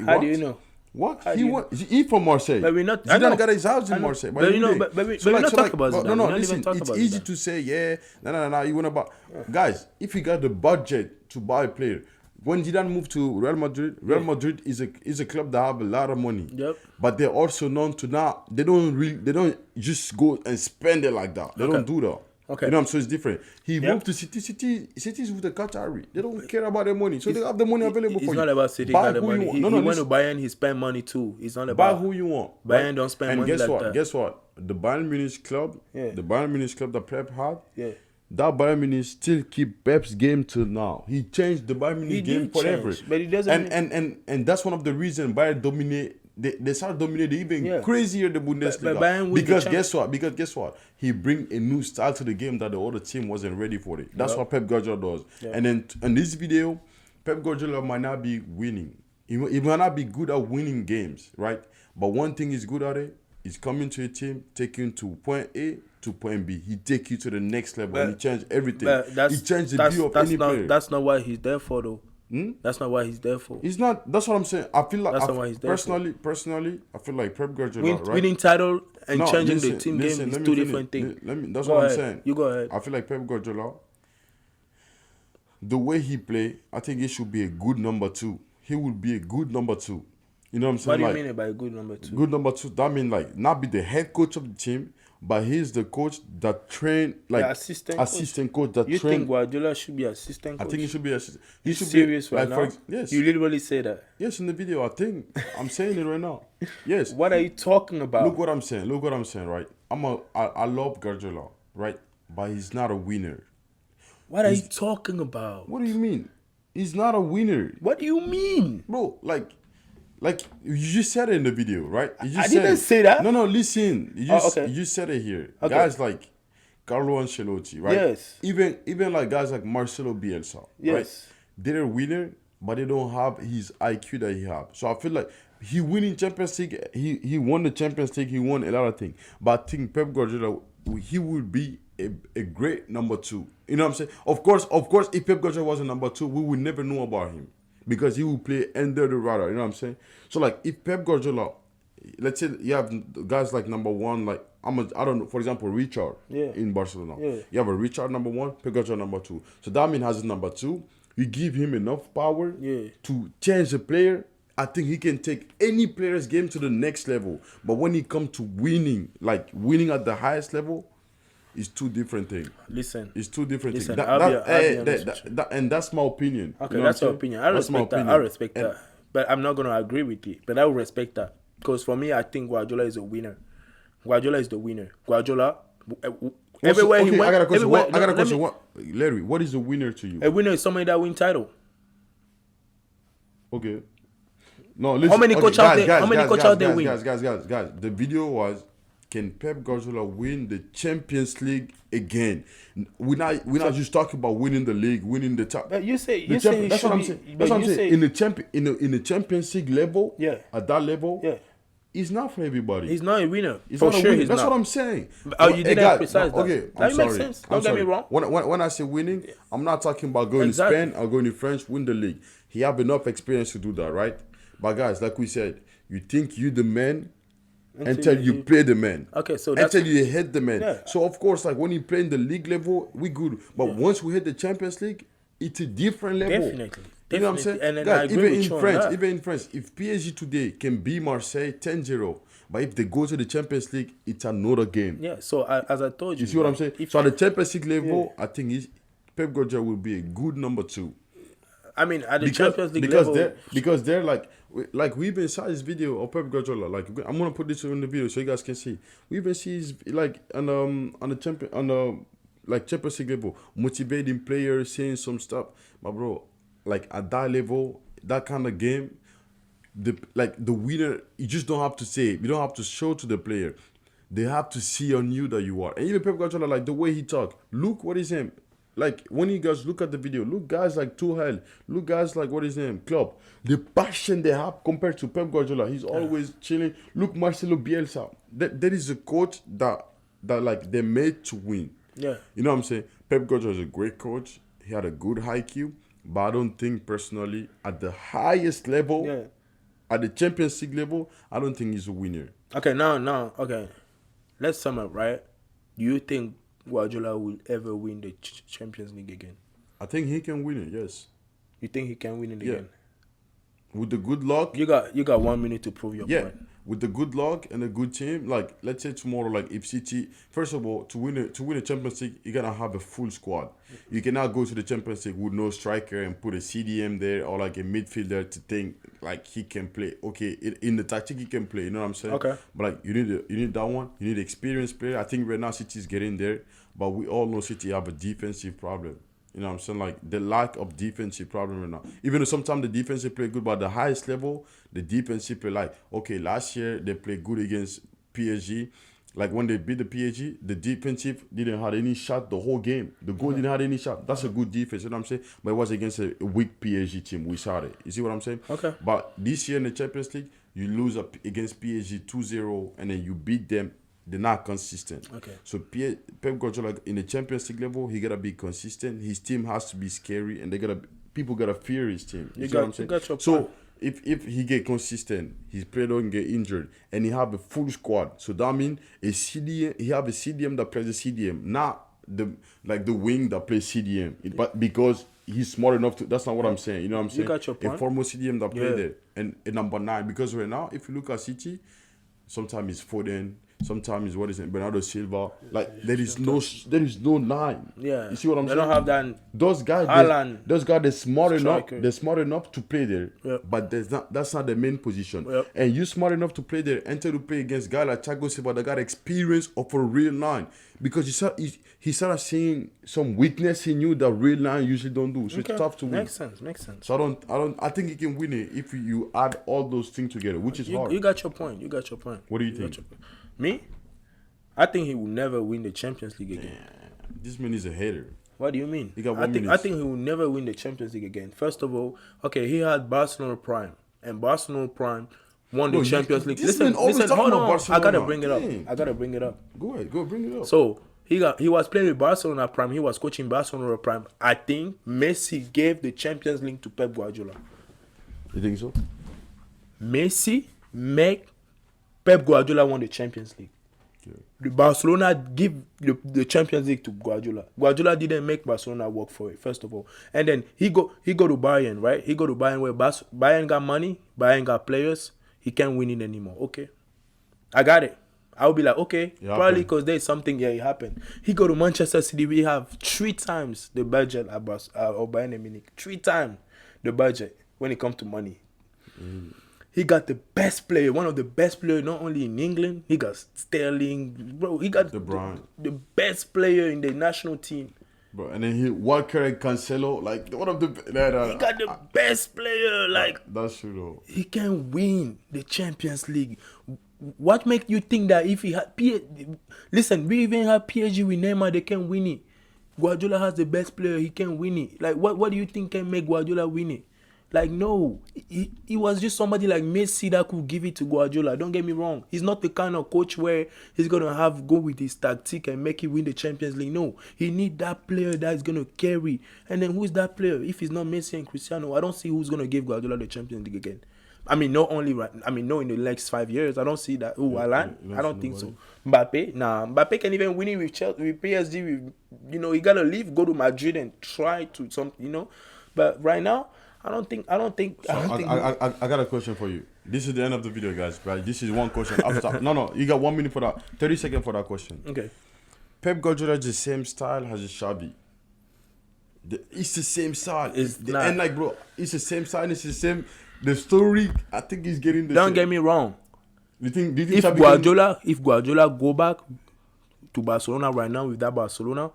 [SPEAKER 1] How
[SPEAKER 2] do you know?
[SPEAKER 1] What? He from Marseille.
[SPEAKER 2] But we're not.
[SPEAKER 1] Zidane got his house in Marseille.
[SPEAKER 2] But we're not talking about Zidane.
[SPEAKER 1] No, listen. It's easy to say, yeah. No. You want about guys? If you got the budget to buy a player, when Zidane moved to Real Madrid is a club that have a lot of money.
[SPEAKER 2] Yep.
[SPEAKER 1] But they're also known to now. They don't just go and spend it like that. They don't do that.
[SPEAKER 2] Okay.
[SPEAKER 1] You know what I'm saying? So it's different. He moved to City. City's with the Qatari. They don't care about their money. So they have the money available for you.
[SPEAKER 2] It's not about City got the money. He went to Bayern, he spent money too. It's not about
[SPEAKER 1] buy who you want.
[SPEAKER 2] Bayern don't spend money like that.
[SPEAKER 1] And guess what? The Bayern Munich club, that Pep had, that Bayern Munich still keep Pep's game till now. He changed the Bayern Munich game forever.
[SPEAKER 2] But he doesn't.
[SPEAKER 1] And that's one of the reasons Bayern dominate. They start dominating even crazier the Bundesliga. Because guess what? He bring a new style to the game that the other team wasn't ready for it. That's what Pep Guardiola does. Yep. And then in this video, Pep Guardiola might not be winning. He might not be good at winning games, right? But one thing he's good at it is coming to a team, taking to point A to point B. He take you to the next level and he changed everything. He changed the view of any player.
[SPEAKER 2] That's not what he's there for though. That's not what he's there for.
[SPEAKER 1] He's not. That's what I'm saying. I feel like
[SPEAKER 2] that's not what he's there
[SPEAKER 1] personally, I feel like Pep Guardiola,
[SPEAKER 2] winning title and changing the team game is two different things.
[SPEAKER 1] That's what I'm saying.
[SPEAKER 2] You go ahead.
[SPEAKER 1] I feel like Pep Guardiola, the way he play, I think he should be a good number 2. He would be a good number 2. You know what I'm saying?
[SPEAKER 2] What do you mean by a good number 2?
[SPEAKER 1] Good number 2. That means like not be the head coach of the team, but he's the coach that train, like
[SPEAKER 2] assistant
[SPEAKER 1] coach that
[SPEAKER 2] you
[SPEAKER 1] train.
[SPEAKER 2] You think Guardiola should be assistant coach?
[SPEAKER 1] I think he should be assistant. He should
[SPEAKER 2] serious
[SPEAKER 1] be
[SPEAKER 2] right now.
[SPEAKER 1] Yes.
[SPEAKER 2] You literally say that.
[SPEAKER 1] Yes, in the video. I'm saying it right now. Yes.
[SPEAKER 2] What are you talking about?
[SPEAKER 1] Look what I'm saying, right? I love Guardiola, right? But he's not a winner.
[SPEAKER 2] What are you talking about?
[SPEAKER 1] What do you mean? He's not a winner.
[SPEAKER 2] What do you mean?
[SPEAKER 1] Bro, like you just said it in the video, right?
[SPEAKER 2] I didn't say that.
[SPEAKER 1] No, listen. You just said it here. Okay. Guys, like, Carlo Ancelotti, right?
[SPEAKER 2] Yes.
[SPEAKER 1] Even like guys like Marcelo Bielsa,
[SPEAKER 2] Yes.
[SPEAKER 1] right? They're a winner, but they don't have his IQ that he have. So I feel like he winning Champions League. He won the Champions League. He won a lot of things. But I think Pep Guardiola, he would be a great number 2. You know what I'm saying? Of course, if Pep Guardiola was a number 2, we would never know about him because he would play under the radar. You know what I'm saying? So like if Pep Guardiola, let's say you have guys like number 1, like I don't know, for example, Richard in Barcelona.
[SPEAKER 2] Yeah.
[SPEAKER 1] You have a Richard number 1, Pep Guardiola number 2. So that means has a number 2. You give him enough power to change the player. I think he can take any player's game to the next level. But when it comes to winning, like winning at the highest level, it's two different things.
[SPEAKER 2] Listen.
[SPEAKER 1] It's two different things.
[SPEAKER 2] And
[SPEAKER 1] that's my opinion.
[SPEAKER 2] Okay, that's your opinion. I respect that. I respect that. But I'm not going to agree with it. But I will respect that. Because for me, I think Guardiola is a winner. Guardiola is the winner. Guardiola, everywhere he went.
[SPEAKER 1] I got a question. Larry, what is a winner to you?
[SPEAKER 2] A winner is somebody that win title.
[SPEAKER 1] Okay. No, listen.
[SPEAKER 2] How many coach out there? How many coach out there win?
[SPEAKER 1] Guys. The video was, can Pep Guardiola win the Champions League again? We're not just talking about winning the league, winning the top.
[SPEAKER 2] But that's
[SPEAKER 1] what I'm saying. That's what I'm saying. In the Champions League level, at that level, it's not for everybody.
[SPEAKER 2] He's not a winner.
[SPEAKER 1] He's not a winner. That's what I'm saying.
[SPEAKER 2] You didn't precise that.
[SPEAKER 1] Okay,
[SPEAKER 2] I'm sorry. Makes sense. Don't get me wrong.
[SPEAKER 1] When I say winning, I'm not talking about going to Spain or going to France, win the league. He have enough experience to do that, right? But guys, like we said, you think you the man until you play the man.
[SPEAKER 2] Okay, so
[SPEAKER 1] until you hit the man. Yeah. So of course, like when you play in the league level, we good. But once we hit the Champions League, it's a different level.
[SPEAKER 2] Definitely.
[SPEAKER 1] You know what I'm saying?
[SPEAKER 2] And
[SPEAKER 1] guys, even in France, if PSG today can beat Marseille 10-0, but if they go to the Champions League, it's another game.
[SPEAKER 2] Yeah. So as I told you,
[SPEAKER 1] see what I'm saying? So at the Champions League level, I think Pep Guardiola will be a good number 2.
[SPEAKER 2] I mean, at the Champions League level,
[SPEAKER 1] because they're like we even saw this video of Pep Guardiola. Like I'm gonna put this in the video so you guys can see. We even see his like on the Champions League level, motivating players, saying some stuff. But bro, like at that level, that kind of game, the winner, you just don't have to say it. You don't have to show to the player. They have to see on you that you are. And even Pep Guardiola, like the way he talk, look what is him. Like, when you guys look at the video, look guys like Tuchel, look guys like, what is his name, Klopp. The passion they have compared to Pep Guardiola. He's always chilling. Look, Marcelo Bielsa. That is a coach that like, they're made to win.
[SPEAKER 2] Yeah.
[SPEAKER 1] You know what I'm saying? Pep Guardiola is a great coach. He had a good IQ. But I don't think, personally, at the highest level, at the Champions League level, I don't think he's a winner.
[SPEAKER 2] Okay, now, okay. Let's sum up, right? Do you think Guardiola will ever win the Champions League again?
[SPEAKER 1] I think he can win it, yes.
[SPEAKER 2] You think he can win it again?
[SPEAKER 1] With the good luck.
[SPEAKER 2] You got 1 minute to prove your point.
[SPEAKER 1] With the good luck and a good team, like let's say tomorrow, like if City, first of all, to win a Champions League, you gotta have a full squad. You cannot go to the Champions League with no striker and put a CDM there or like a midfielder to think like he can play. Okay, in the tactic he can play. You know what I'm saying?
[SPEAKER 2] Okay.
[SPEAKER 1] But like you need that one. You need experienced player. I think right now City's getting there, but we all know City have a defensive problem. You know what I'm saying? Like, the lack of defensive problem right now. Even though sometimes the defensive play good, but at the highest level, the defensive play, like, okay, last year they played good against PSG. Like, when they beat the PSG, the defensive didn't have any shot the whole game. The goal didn't have any shot. That's a good defense, you know what I'm saying? But it was against a weak PSG team. We saw it. You see what I'm saying?
[SPEAKER 2] Okay.
[SPEAKER 1] But this year in the Champions League, you lose against PSG 2-0, and then you beat them. They're not consistent.
[SPEAKER 2] Okay.
[SPEAKER 1] So Pep Guardiola in the Champions League level, he gotta be consistent. His team has to be scary, and people gotta fear his team. You see what I'm saying? So if he get consistent, his player don't get injured, and he have a full squad. So that means he have a CDM that plays the CDM, not the wing that plays CDM. But because he's smart enough to, that's not what I'm saying. You know what I'm saying?
[SPEAKER 2] You got your point.
[SPEAKER 1] A former CDM that play there, and a number 9. Because right now, if you look at City, sometimes it's Foden. Sometimes Bernardo Silva. Like there is no line.
[SPEAKER 2] Yeah.
[SPEAKER 1] You see what I'm saying?
[SPEAKER 2] They don't have that.
[SPEAKER 1] Those guys, they're smart enough. They're smart enough to play there.
[SPEAKER 2] Yep.
[SPEAKER 1] But that's not the main position.
[SPEAKER 2] Yep.
[SPEAKER 1] And you smart enough to play there, enter to play against guys like Thiago Silva that got experience of a real line. Because he started seeing some weakness in you that real line usually don't do. So it's tough to win.
[SPEAKER 2] Makes sense.
[SPEAKER 1] So I think he can win it if you add all those things together, which is hard.
[SPEAKER 2] You got your point. What do
[SPEAKER 1] you think?
[SPEAKER 2] Me? I think he will never win the Champions League again.
[SPEAKER 1] Damn. This man is a hater.
[SPEAKER 2] What do you mean?
[SPEAKER 1] He got
[SPEAKER 2] I think he will never win the Champions League again. First of all, okay, he had Barcelona Prime, and Barcelona Prime won the Champions League. Listen, hold on. I gotta bring it up.
[SPEAKER 1] Go ahead, bring it up.
[SPEAKER 2] So he was playing with Barcelona Prime. He was coaching Barcelona Prime. I think Messi gave the Champions League to Pep Guardiola.
[SPEAKER 1] You think so?
[SPEAKER 2] Messi make Pep Guardiola won the Champions League. Okay. The Barcelona give the Champions League to Guardiola. Guardiola didn't make Barcelona work for it, first of all. And then he go to Bayern, right? He go to Bayern where Bayern got money, Bayern got players. He can't win it anymore. Okay. I got it. I'll be like, okay, probably because there's something it happened. He go to Manchester City. We have 3 times the budget of Bayern Munich. 3 times the budget when it comes to money. He got the best player, one of the best players, not only in England. He got Sterling, bro. He got the best player in the national team,
[SPEAKER 1] bro. And then Walker and Cancelo, like one of the.
[SPEAKER 2] He got the best player, like
[SPEAKER 1] that's true though.
[SPEAKER 2] He can win the Champions League. What make you think that if he had listen, we even have PSG with Neymar, they can win it. Guardiola has the best player, he can win it. Like what do you think can make Guardiola win it? Like, no, he was just somebody like Messi that could give it to Guardiola. Don't get me wrong. He's not the kind of coach where he's going to go with his tactic and make it win the Champions League. No, he need that player that is going to carry. And then who's that player? If it's not Messi and Cristiano, I don't see who's going to give Guardiola the Champions League again. I mean, not only right. I mean, no, in the next 5 years, I don't see that. Oh, Alan, I don't think so. Mbappe, Mbappe can even win it with Chelsea, with PSG. He got to leave, go to Madrid and try to something, But right now, I don't think. I
[SPEAKER 1] got a question for you. This is the end of the video, guys. Right? This is one question. No, you got 1 minute for that. 30 seconds for that question.
[SPEAKER 2] Okay.
[SPEAKER 1] Pep Guardiola is the same style as Xavi. It's the same style. It's the same style. It's the same. The story. I think he's getting the.
[SPEAKER 2] Don't get me wrong.
[SPEAKER 1] Do you think
[SPEAKER 2] if Guardiola go back to Barcelona right now with that Barcelona,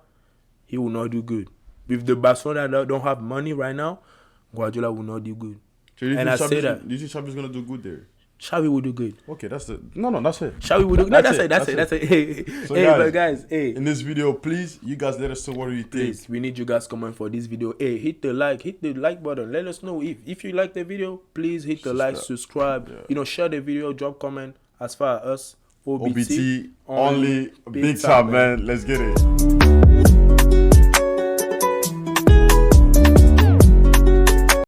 [SPEAKER 2] he will not do good. With the Barcelona that don't have money right now, Guardiola will not do good.
[SPEAKER 1] So do you think Xavi's gonna do good there?
[SPEAKER 2] Xavi will do good.
[SPEAKER 1] Okay, that's it. No, that's it.
[SPEAKER 2] Xavi will do good. That's it. Hey, guys,
[SPEAKER 1] in this video, please, you guys let us know what you think.
[SPEAKER 2] Please, we need you guys comment for this video. Hey, hit the like button. Let us know if you like the video. Please hit the like, subscribe. Yeah. Share the video, drop comment. As far as us, OBT only big time, man. Let's get it.